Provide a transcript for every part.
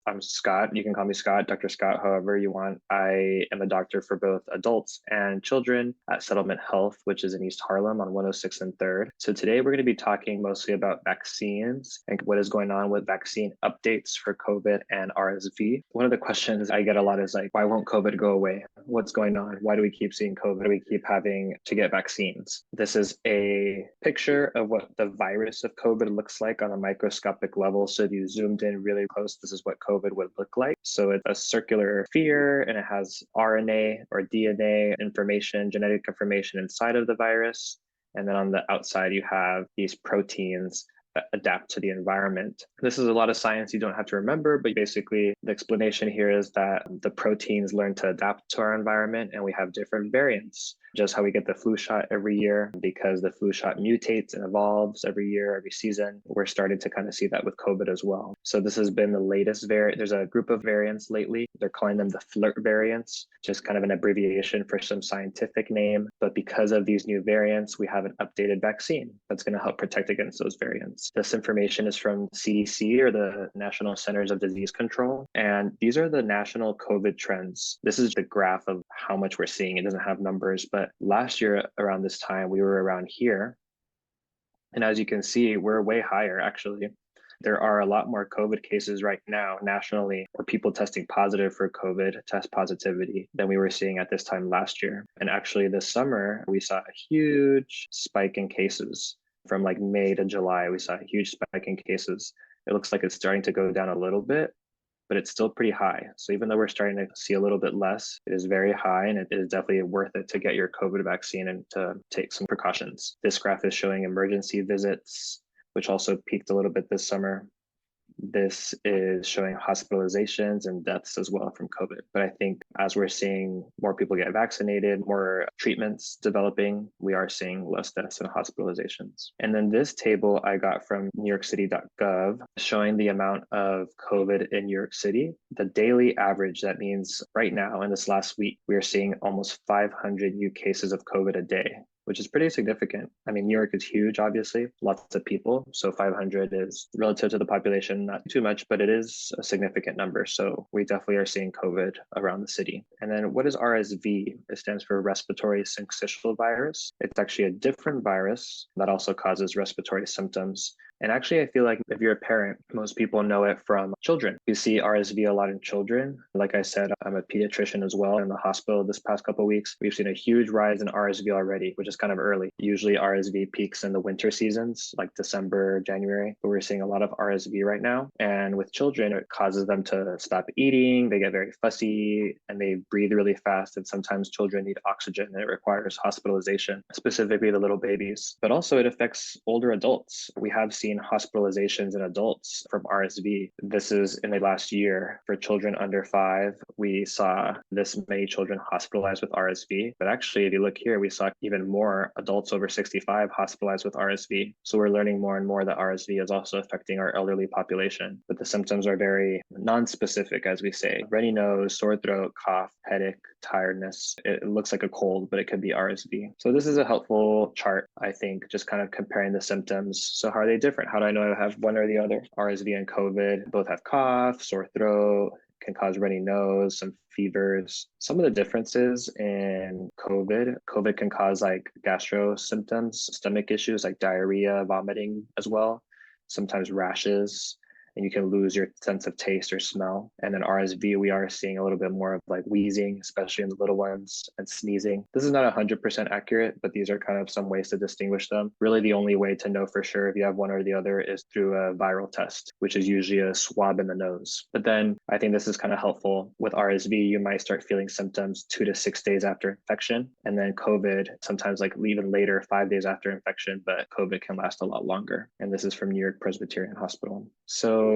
I'm Scott. You can call me Scott, Dr. Scott, however you want. I am a doctor for both adults and children at Settlement Health, which is in East Harlem on 106th and 3rd. So today we're going to be talking mostly about vaccines and what is going on with vaccine updates for COVID and RSV. One of the questions I get a lot is like, why won't COVID go away? What's going on? Why do we keep seeing COVID? Why do we keep having to get vaccines? This is a picture of what the virus of COVID looks like on a microscopic level. So if you zoomed in really close, this is what COVID would look like. So it's a circular sphere and it has RNA or DNA information, genetic information inside of the virus. And then on the outside, you have these proteins that adapt to the environment. This is a lot of science you don't have to remember, but basically the explanation here is that the proteins learn to adapt to our environment and we have different variants. Just how we get the flu shot every year, because the flu shot mutates and evolves every year, every season. We're starting to kind of see that with COVID as well. So this has been the latest variant. There's a group of variants lately. They're calling them the flirt variants, just kind of an abbreviation for some scientific name. But because of these new variants, we have an updated vaccine that's going to help protect against those variants. This information is from CDC, or the National Centers of Disease Control. And these are the national COVID trends. This is the graph of how much we're seeing. It doesn't have numbers, but last year around this time, we were around here. And as you can see, we're way higher, actually. There are a lot more COVID cases right now nationally, or people testing positive for COVID test positivity, than we were seeing at this time last year. And actually this summer, we saw a huge spike in cases. From like May to July, we saw a huge spike in cases. It looks like it's starting to go down a little bit, but it's still pretty high. So even though we're starting to see a little bit less, it is very high, and it is definitely worth it to get your COVID vaccine and to take some precautions. This graph is showing emergency visits, which also peaked a little bit this summer. This is showing hospitalizations and deaths as well from COVID. But I think as we're seeing more people get vaccinated, more treatments developing, we are seeing less deaths and hospitalizations. And then this table I got from NewYorkCity.gov showing the amount of COVID in New York City. The daily average, that means right now in this last week, we are seeing almost 500 new cases of COVID a day, which is pretty significant. I mean, New York is huge, obviously, lots of people. So 500 is relative to the population, not too much, but it is a significant number. So we definitely are seeing COVID around the city. And then what is RSV? It stands for respiratory syncytial virus. It's actually a different virus that also causes respiratory symptoms. And actually, I feel like if you're a parent, most people know it from children. You see RSV a lot in children. Like I said, I'm a pediatrician as well. In the hospital this past couple of weeks, we've seen a huge rise in RSV already, which is kind of early. Usually RSV peaks in the winter seasons, like December, January, but we're seeing a lot of RSV right now. And with children, it causes them to stop eating. They get very fussy and they breathe really fast. And sometimes children need oxygen and it requires hospitalization, specifically the little babies. But also it affects older adults. We have seen hospitalizations in adults from RSV. This is in the last year. For children under 5, we saw this many children hospitalized with RSV. But actually, if you look here, we saw even more adults over 65 hospitalized with RSV. So we're learning more and more that RSV is also affecting our elderly population. But the symptoms are very non-specific, as we say. Runny nose, sore throat, cough, headache, tiredness. It looks like a cold, but it could be RSV. So this is a helpful chart, I think, just kind of comparing the symptoms. So how are they different? How do I know I have one or the other? RSV and COVID both have cough, sore throat, can cause runny nose, some fevers. Some of the differences in COVID can cause like gastro symptoms, stomach issues like diarrhea, vomiting as well, sometimes rashes, and you can lose your sense of taste or smell. And then RSV, we are seeing a little bit more of like wheezing, especially in the little ones, and sneezing. This is not 100% accurate, but these are kind of some ways to distinguish them. Really, the only way to know for sure if you have one or the other is through a viral test, which is usually a swab in the nose. But then I think this is kind of helpful. With RSV, you might start feeling symptoms 2 to 6 days after infection. And then COVID, sometimes like even later, 5 days after infection, but COVID can last a lot longer. And this is from New York Presbyterian Hospital. So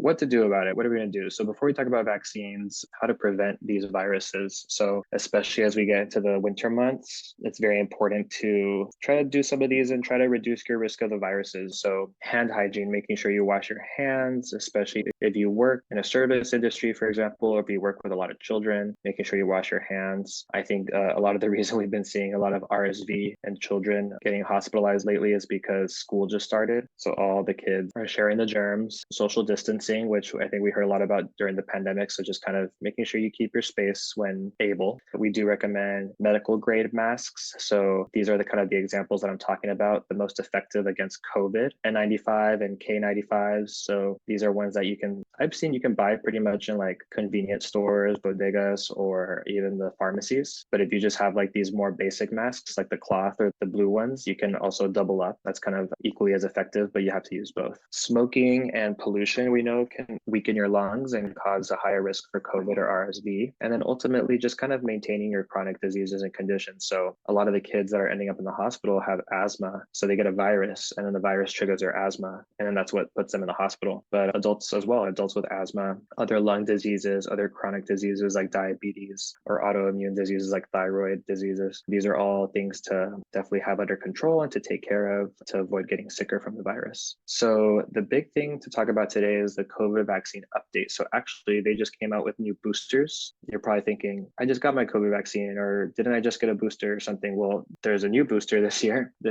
what to do about it? What are we going to do? So before we talk about vaccines, how to prevent these viruses. So especially as we get into the winter months, it's very important to try to do some of these and try to reduce your risk of the viruses. So hand hygiene, making sure you wash your hands, especially if you work in a service industry, for example, or if you work with a lot of children, making sure you wash your hands. I think a lot of the reason we've been seeing a lot of RSV and children getting hospitalized lately is because school just started. So all the kids are sharing the germs. Social social distancing, which I think we heard a lot about during the pandemic. So just kind of making sure you keep your space when able. We do recommend medical grade masks. So these are the kind of the examples that I'm talking about, the most effective against COVID, N95 and K95s. So these are ones that I've seen you can buy pretty much in like convenience stores, bodegas, or even the pharmacies. But if you just have like these more basic masks, like the cloth or the blue ones, you can also double up. That's kind of equally as effective, but you have to use both. Smoking and pollution, we know, can weaken your lungs and cause a higher risk for COVID or RSV. And then ultimately just kind of maintaining your chronic diseases and conditions. So a lot of the kids that are ending up in the hospital have asthma. So they get a virus and then the virus triggers their asthma. And then that's what puts them in the hospital. But adults as well, adults with asthma, other lung diseases, other chronic diseases like diabetes or autoimmune diseases like thyroid diseases. These are all things to definitely have under control and to take care of to avoid getting sicker from the virus. So the big thing to talk about today is the COVID vaccine update. So actually they just came out with new boosters. You're probably thinking, I just got my COVID vaccine, or didn't I just get a booster or something? Well, there's a new booster this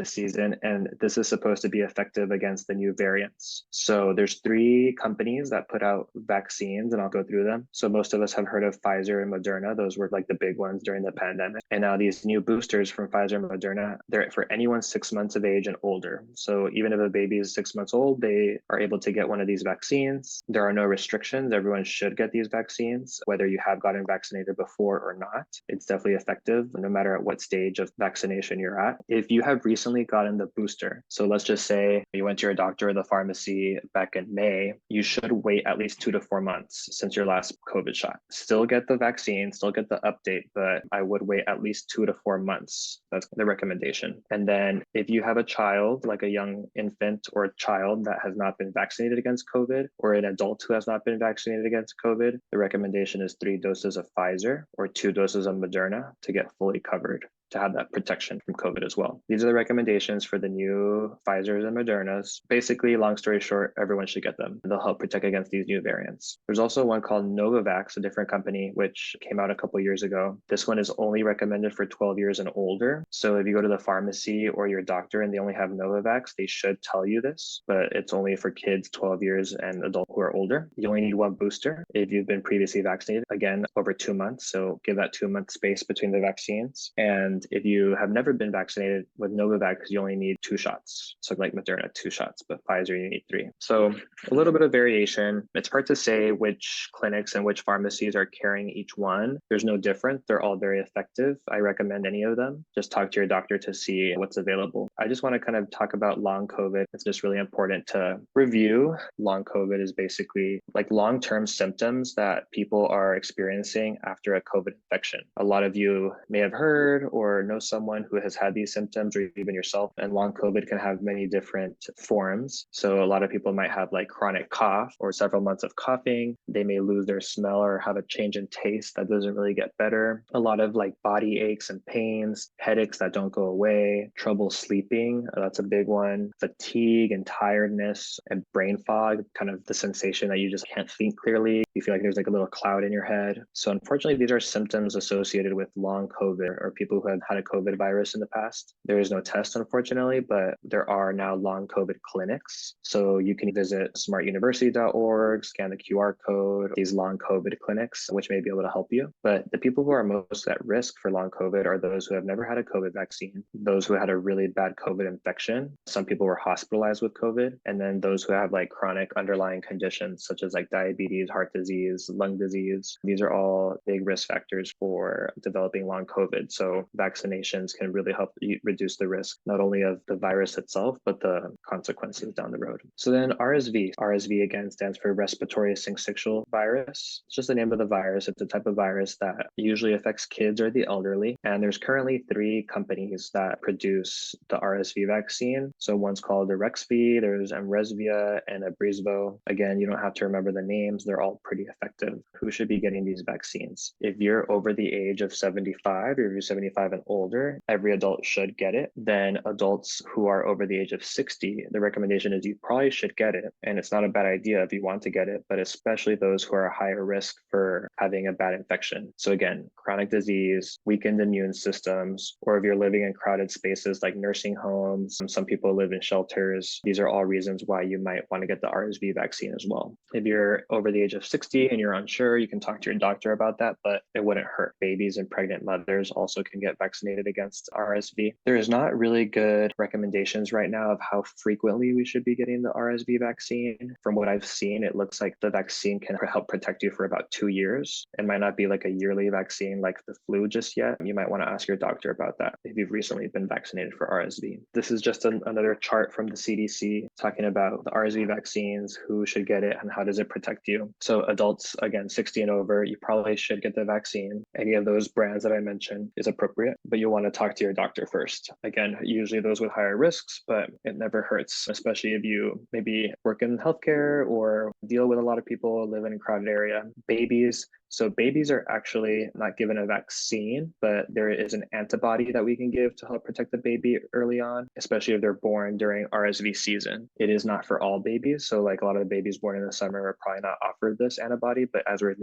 season, and this is supposed to be effective against the new variants. So there's 3 companies that put out vaccines, and I'll go through them. So most of us have heard of Pfizer and Moderna. Those were like the big ones during the pandemic. And now these new boosters from Pfizer and Moderna, they're for anyone 6 months of age and older. So even if a baby is 6 months old, they are able to get one of these vaccines. There are no restrictions. Everyone should get these vaccines, whether you have gotten vaccinated before or not. It's definitely effective no matter at what stage of vaccination you're at. If you have recently gotten the booster, so let's just say you went to your doctor or the pharmacy back in May, you should wait at least 2 to 4 months since your last COVID shot. Still get the vaccine, still get the update, but I would wait at least 2 to 4 months. That's the recommendation. And then if you have a child, like a young infant or a child that has not been vaccinated against COVID, or an adult who has not been vaccinated against COVID, the recommendation is 3 doses of Pfizer or 2 doses of Moderna to get fully covered, to have that protection from COVID as well. These are the recommendations for the new Pfizers and Modernas. Basically, long story short, everyone should get them. They'll help protect against these new variants. There's also one called Novavax, a different company, which came out a couple years ago. This one is only recommended for 12 years and older. So if you go to the pharmacy or your doctor and they only have Novavax, they should tell you this, but it's only for kids 12 years and adults who are older. You only need 1 booster if you've been previously vaccinated, again, over 2 months. So give that 2-month space between the vaccines. And if you have never been vaccinated with Novavax, you only need 2 shots. So like Moderna, 2 shots, but Pfizer, you need 3. So a little bit of variation. It's hard to say which clinics and which pharmacies are carrying each one. There's no difference. They're all very effective. I recommend any of them. Just talk to your doctor to see what's available. I just want to kind of talk about long COVID. It's just really important to review. Long COVID is basically like long-term symptoms that people are experiencing after a COVID infection. A lot of you may have heard or know someone who has had these symptoms, or even yourself. And long COVID can have many different forms. So a lot of people might have like chronic cough or several months of coughing. They may lose their smell or have a change in taste that doesn't really get better. A lot of like body aches and pains, headaches that don't go away, trouble sleeping. That's a big one. Fatigue and tiredness and brain fog, kind of the sensation that you just can't think clearly. You feel like there's like a little cloud in your head. So unfortunately, these are symptoms associated with long COVID or people who have had a COVID virus in the past. There is no test, unfortunately, but there are now long COVID clinics. So you can visit smartuniversity.org, scan the QR code, these long COVID clinics, which may be able to help you. But the people who are most at risk for long COVID are those who have never had a COVID vaccine, those who had a really bad COVID infection. Some people were hospitalized with COVID, and then those who have like chronic underlying conditions such as like diabetes, heart disease, lung disease. These are all big risk factors for developing long COVID. So vaccinations can really help reduce the risk, not only of the virus itself, but the consequences down the road. So then RSV. RSV again stands for respiratory syncytial virus. It's just the name of the virus. It's a type of virus that usually affects kids or the elderly. And there's currently 3 companies that produce the RSV vaccine. So one's called Arexvy, there's Mrezvia, and Abrysvo. Again, you don't have to remember the names. They're all pretty effective. Who should be getting these vaccines? If you're over the age of 75, or if you're 75 65 and older, every adult should get it. Then adults who are over the age of 60, the recommendation is you probably should get it. And it's not a bad idea if you want to get it, but especially those who are higher risk for having a bad infection. So again, chronic disease, weakened immune systems, or if you're living in crowded spaces like nursing homes, some people live in shelters. These are all reasons why you might want to get the RSV vaccine as well. If you're over the age of 60 and you're unsure, you can talk to your doctor about that, but it wouldn't hurt. Babies and pregnant mothers also can get vaccinated against RSV. There is not really good recommendations right now of how frequently we should be getting the RSV vaccine. From what I've seen, it looks like the vaccine can help protect you for about 2 years. It might not be like a yearly vaccine like the flu just yet. You might want to ask your doctor about that if you've recently been vaccinated for RSV. This is just another chart from the CDC talking about the RSV vaccines, who should get it, and how does it protect you. So adults, again, 60 and over, you probably should get the vaccine. Any of those brands that I mentioned is appropriate, but you'll want to talk to your doctor first. Again, usually those with higher risks, but it never hurts, especially if you maybe work in healthcare or deal with a lot of people, live in a crowded area. Babies. So babies are actually not given a vaccine, but there is an antibody that we can give to help protect the baby early on, especially if they're born during RSV season. It is not for all babies. So like a lot of the babies born in the summer are probably not offered this antibody, but as we're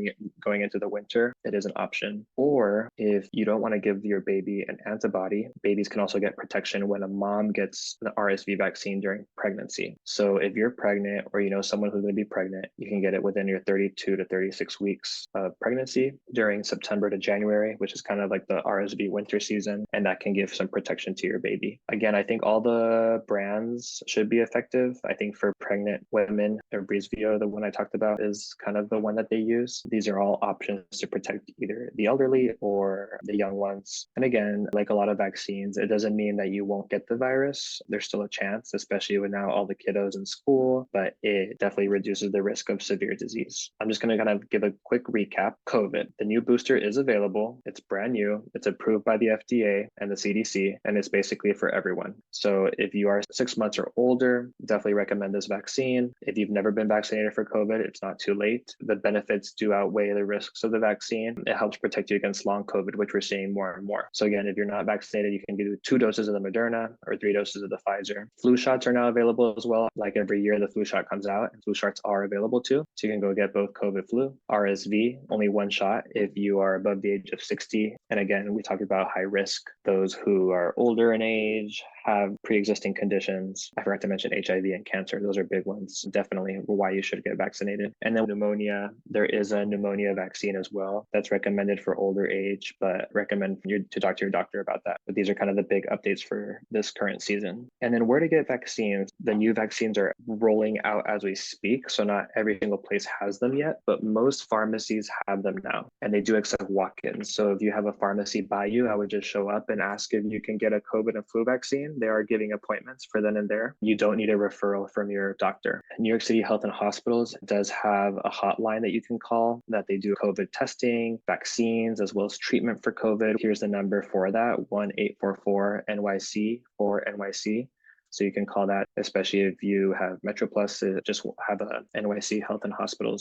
going into the winter, it is an option. Or if you don't want to give your baby an antibody, babies can also get protection when a mom gets the RSV vaccine during pregnancy. So if you're pregnant or you know someone who's going to be pregnant, you can get it within your 32 to 36 weeks of pregnancy during September to January, which is kind of like the RSV winter season, and that can give some protection to your baby. Again, I think all the brands should be effective. I think for pregnant women, Breezevio, the one I talked about, is kind of the one that they use. These are all options to protect either the elderly or the young ones. And again, like a lot of vaccines, it doesn't mean that you won't get the virus. There's still a chance, especially with now all the kiddos in school, but it definitely reduces the risk of severe disease. I'm just going to kind of give a quick recap. COVID. The new booster is available. It's brand new. It's approved by the FDA and the CDC, and it's basically for everyone. So if you are 6 months or older, definitely recommend this vaccine. If you've never been vaccinated for COVID, it's not too late. The benefits do outweigh the risks of the vaccine. It helps protect you against long COVID, which we're seeing more and more. So again, if you're not vaccinated, you can do 2 doses of the Moderna or 3 doses of the Pfizer. Flu shots are now available as well. Like every year, the flu shot comes out, and flu shots are available too. So you can go get both COVID, flu, RSV, only 1 shot if you are above the age of 60. And again, we talked about high risk, those who are older in age, have pre-existing conditions. I forgot to mention HIV and cancer. Those are big ones. Definitely why you should get vaccinated. And then pneumonia, there is a pneumonia vaccine as well that's recommended for older age, but recommend you to talk to your doctor about that. But these are kind of the big updates for this current season. And then where to get vaccines. The new vaccines are rolling out as we speak. So not every single place has them yet, but most pharmacies have them now. And they do accept walk-ins. So if you have a pharmacy by you, I would just show up and ask if you can get a COVID and flu vaccine. They are giving appointments for then and there. You don't need a referral from your doctor. New York City Health and Hospitals does have a hotline that you can call that they do COVID testing, vaccines, as well as treatment for COVID. Here's the number for that, 1-844-NYC for NYC. So you can call that, especially if you have MetroPlus, to just have a NYC Health and hospital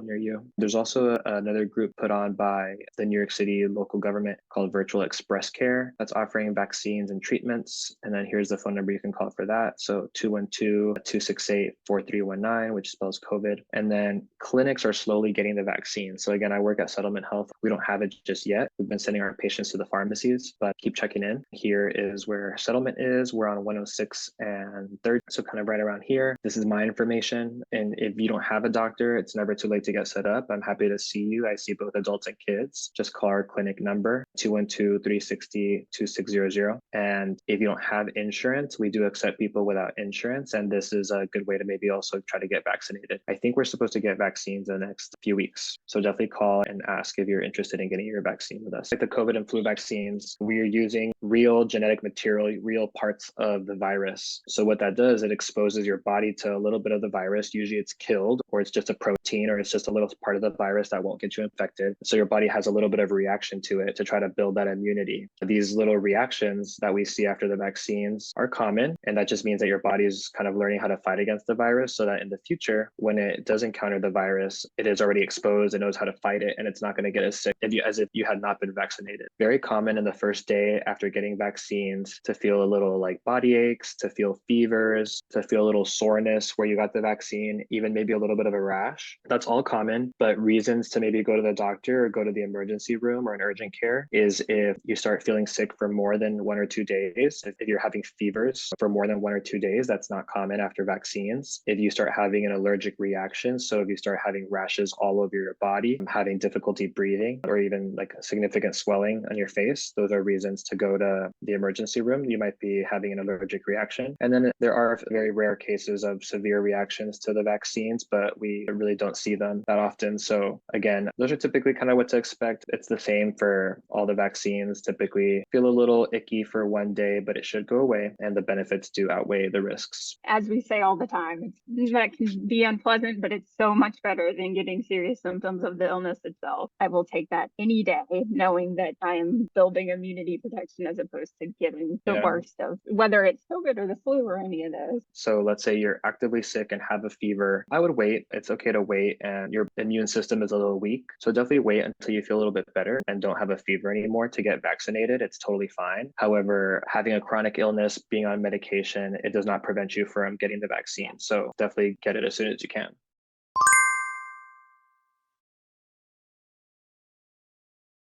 near you. There's also another group put on by the New York City local government called Virtual Express Care that's offering vaccines and treatments. And then here's the phone number you can call for that. So 212-268-4319, which spells COVID. And then clinics are slowly getting the vaccine. So again, I work at Settlement Health. We don't have it just yet. We've been sending our patients to the pharmacies, but keep checking in. Here is where Settlement is. We're on 106 and 3rd, so kind of right around here. This is my information. And if you don't have a doctor, it's never too late to get set up. I'm happy to see you. I see both adults and kids. Just call our clinic number, 212-360-2600. And if you don't have insurance, we do accept people without insurance. And this is a good way to maybe also try to get vaccinated. I think we're supposed to get vaccines in the next few weeks. So definitely call and ask if you're interested in getting your vaccine with us. Like the COVID and flu vaccines, we are using real genetic material, real parts of the virus virus. So what that does, it exposes your body to a little bit of the virus. Usually it's killed, or it's just a protein, or it's just a little part of the virus that won't get you infected. So your body has a little bit of reaction to it to try to build that immunity. These little reactions that we see after the vaccines are common, and that just means that your body is kind of learning how to fight against the virus so that in the future, when it does encounter the virus, it is already exposed, it knows how to fight it, and it's not going to get as sick as if you had not been vaccinated. Very common in the first day after getting vaccines to feel a little like body aches, to feel fevers, to feel a little soreness where you got the vaccine, even maybe a little bit of a rash. That's all common, but reasons to maybe go to the doctor or go to the emergency room or an urgent care is if you start feeling sick for more than 1 or 2 days. If you're having fevers for more than 1 or 2 days, that's not common after vaccines. If you start having an allergic reaction, so if you start having rashes all over your body, having difficulty breathing, or even like significant swelling on your face, those are reasons to go to the emergency room. You might be having an allergic reaction. And then there are very rare cases of severe reactions to the vaccines, but we really don't see them that often. So again, those are typically kind of what to expect. It's the same for all the vaccines. Typically feel a little icky for one day, but it should go away, and the benefits do outweigh the risks. As we say all the time, that can be unpleasant, but it's so much better than getting serious symptoms of the illness itself. I will take that any day, knowing that I am building immunity protection as opposed to getting the worst of whether it's COVID or the flu or any of those. So let's say you're actively sick and have a fever. I would wait. It's okay to wait, and your immune system is a little weak. So definitely wait until you feel a little bit better and don't have a fever anymore to get vaccinated. It's totally fine. However, having a chronic illness, being on medication, it does not prevent you from getting the vaccine. So definitely get it as soon as you can.